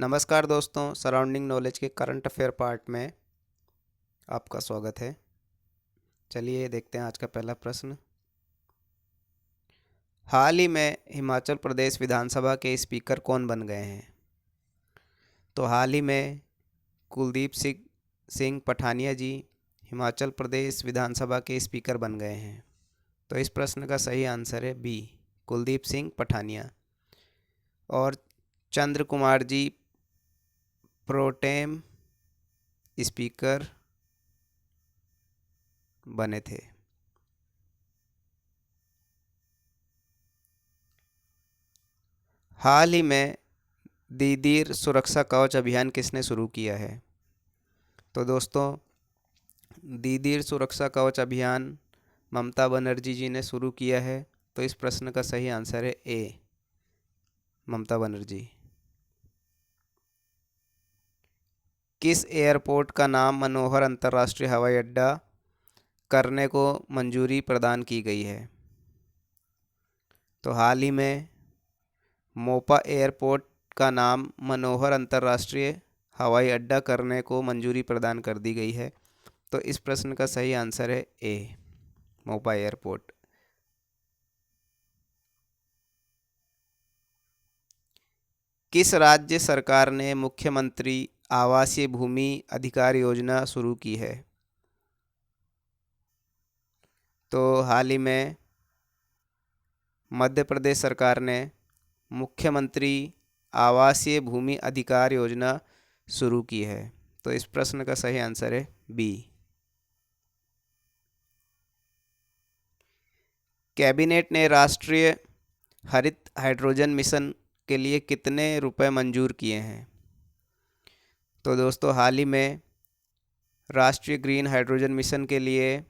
नमस्कार दोस्तों, surrounding knowledge के करंट अफेयर पार्ट में आपका स्वागत है। चलिए देखते हैं आज का पहला प्रश्न। हाल ही में हिमाचल प्रदेश विधानसभा के स्पीकर कौन बन गए हैं? तो हाल ही में कुलदीप सिंह पठानिया जी हिमाचल प्रदेश विधानसभा के स्पीकर बन गए हैं। तो इस प्रश्न का सही आंसर है बी, कुलदीप सिंह पठानिया। और चंद्र कुमार जी प्रोटेम स्पीकर बने थे। हाल ही में दीदीर सुरक्षा कवच अभियान किसने शुरू किया है? तो दोस्तों, दीदीर सुरक्षा कवच अभियान ममता बनर्जी जी ने शुरू किया है। तो इस प्रश्न का सही आंसर है ए, ममता बनर्जी। किस एयरपोर्ट का नाम मनोहर अंतर्राष्ट्रीय हवाई अड्डा करने को मंजूरी प्रदान की गई है? तो हाल ही में मोपा एयरपोर्ट का नाम मनोहर अंतर्राष्ट्रीय हवाई अड्डा करने को मंजूरी प्रदान कर दी गई है। तो इस प्रश्न का सही आंसर है ए, मोपा एयरपोर्ट। किस राज्य सरकार ने मुख्यमंत्री आवासीय भूमि अधिकार योजना शुरू की है? तो हाल ही में मध्य प्रदेश सरकार ने मुख्यमंत्री आवासीय भूमि अधिकार योजना शुरू की है। तो इस प्रश्न का सही आंसर है बी। कैबिनेट ने राष्ट्रीय हरित हाइड्रोजन मिशन के लिए कितने रुपए मंजूर किए हैं? तो दोस्तों, हाल ही में राष्ट्रीय ग्रीन हाइड्रोजन मिशन के लिए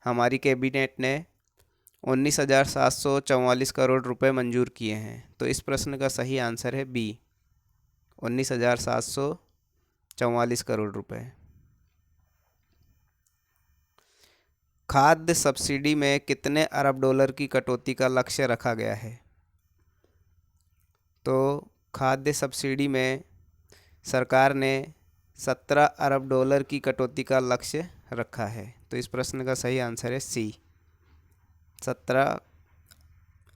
हमारी कैबिनेट ने 19,744 करोड़ रुपए मंजूर किए हैं। तो इस प्रश्न का सही आंसर है बी, 19,744 करोड़ रुपए। खाद्य सब्सिडी में कितने अरब डॉलर की कटौती का लक्ष्य रखा गया है? तो खाद्य सब्सिडी में सरकार ने 17 अरब डॉलर की कटौती का लक्ष्य रखा है। तो इस प्रश्न का सही आंसर है सी, 17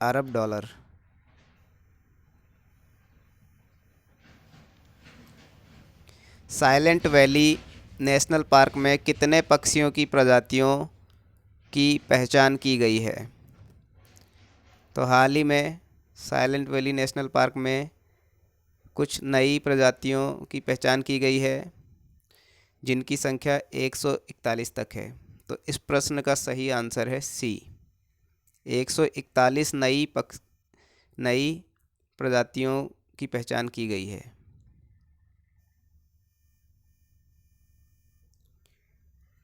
अरब dollar. Silent valley national park में कितने पक्षियों की प्रजातियों की पहचान की गई है? तो हाल ही में साइलेंट वैली नेशनल पार्क में कुछ नई प्रजातियों की पहचान की गई है, जिनकी संख्या 141 तक है। तो इस प्रश्न का सही आंसर है सी, 141 नई प्रजातियों की पहचान की गई है।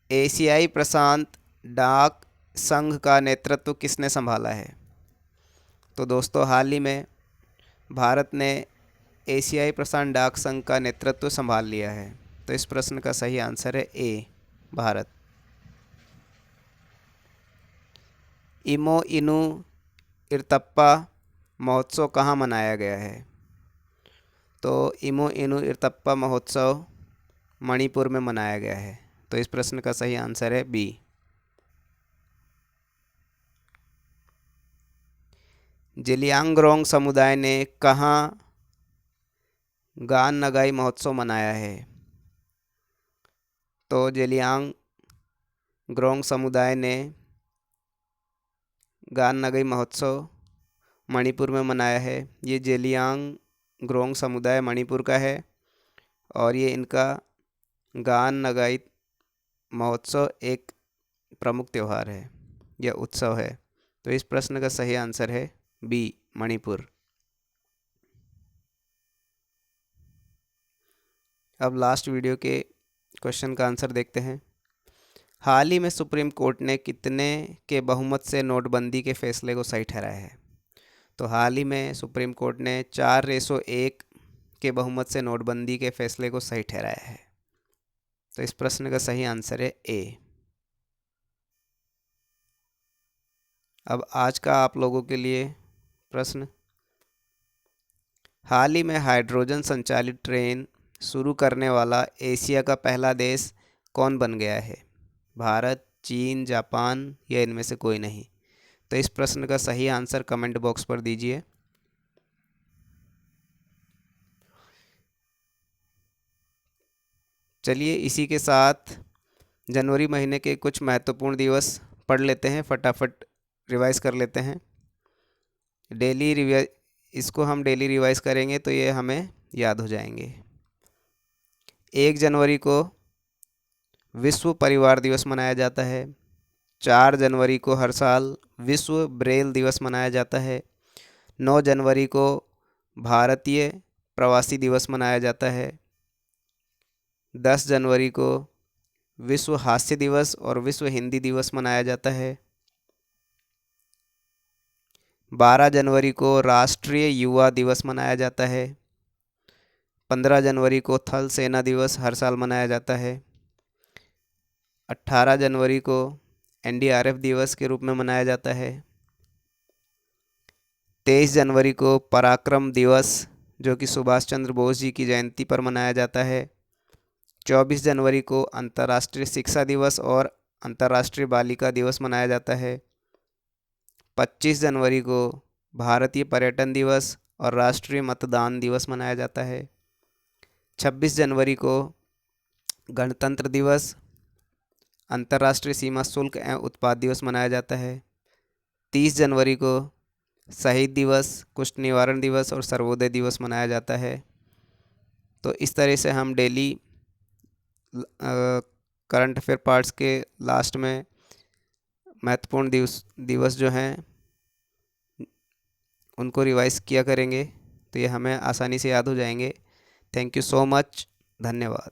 एशियाई प्रशांत डाक संघ का नेतृत्व किसने संभाला है? तो दोस्तों, हाल ही में भारत ने एशियाई प्रशांत डाक संघ का नेतृत्व संभाल लिया है। तो इस प्रश्न का सही आंसर है ए, भारत। इमो इनु इरतप्पा महोत्सव कहाँ मनाया गया है? तो इमो इनु इरतप्पा महोत्सव मणिपुर में मनाया गया है। तो इस प्रश्न का सही आंसर है बी। जेलियांगरोंग समुदाय ने कहाँ गान नगाई महोत्सव मनाया है? तो जेलियांगरोंग समुदाय ने गान नगाई महोत्सव मणिपुर में मनाया है। ये जेलियांगरोंग समुदाय मणिपुर का है और ये इनका गान नगाई महोत्सव एक प्रमुख त्यौहार है या उत्सव है। तो इस प्रश्न का सही आंसर है बी, मणिपुर। अब लास्ट वीडियो के क्वेश्चन का आंसर देखते हैं। हाल ही में सुप्रीम कोर्ट ने कितने के बहुमत से नोटबंदी के फैसले को सही ठहराया है? तो हाल ही में सुप्रीम कोर्ट ने 4:1 के बहुमत से नोटबंदी के फैसले को सही ठहराया है। तो इस प्रश्न का सही आंसर है ए। अब आज का आप लोगों के लिए प्रश्न। हाल ही में हाइड्रोजन संचालित ट्रेन शुरू करने वाला एशिया का पहला देश कौन बन गया है? भारत, चीन, जापान या इनमें से कोई नहीं? तो इस प्रश्न का सही आंसर कमेंट बॉक्स पर दीजिए। चलिए इसी के साथ जनवरी महीने के कुछ महत्वपूर्ण दिवस पढ़ लेते हैं, फटाफट रिवाइज कर लेते हैं। डेली रिवाइज, इसको हम डेली रिवाइज करेंगे तो ये हमें याद हो जाएंगे। 1 जनवरी को विश्व परिवार दिवस मनाया जाता है। 4 जनवरी को हर साल विश्व ब्रेल दिवस मनाया जाता है। 9 जनवरी को भारतीय प्रवासी दिवस मनाया जाता है। 10 जनवरी को विश्व हास्य दिवस और विश्व हिंदी दिवस मनाया जाता है। 12 जनवरी को राष्ट्रीय युवा दिवस मनाया जाता है। 15 जनवरी को थल सेना दिवस हर साल मनाया जाता है। 18 जनवरी को एनडीआरएफ दिवस के रूप में मनाया जाता है। 23 जनवरी को पराक्रम दिवस जो कि सुभाष चंद्र बोस जी की जयंती पर मनाया जाता है। 24 जनवरी को अंतर्राष्ट्रीय शिक्षा दिवस और अंतर्राष्ट्रीय बालिका दिवस मनाया जाता है। 25 जनवरी को भारतीय पर्यटन दिवस और राष्ट्रीय मतदान दिवस मनाया जाता है। 26 जनवरी को गणतंत्र दिवस, अंतर्राष्ट्रीय सीमा शुल्क एवं उत्पाद दिवस मनाया जाता है। 30 जनवरी को शहीद दिवस, कुष्ठ निवारण दिवस और सर्वोदय दिवस मनाया जाता है। तो इस तरह से हम डेली करंट अफेयर पार्ट्स के लास्ट में महत्वपूर्ण दिवस जो हैं उनको रिवाइज किया करेंगे, तो ये हमें आसानी से याद हो जाएंगे। थैंक यू सो मच, धन्यवाद।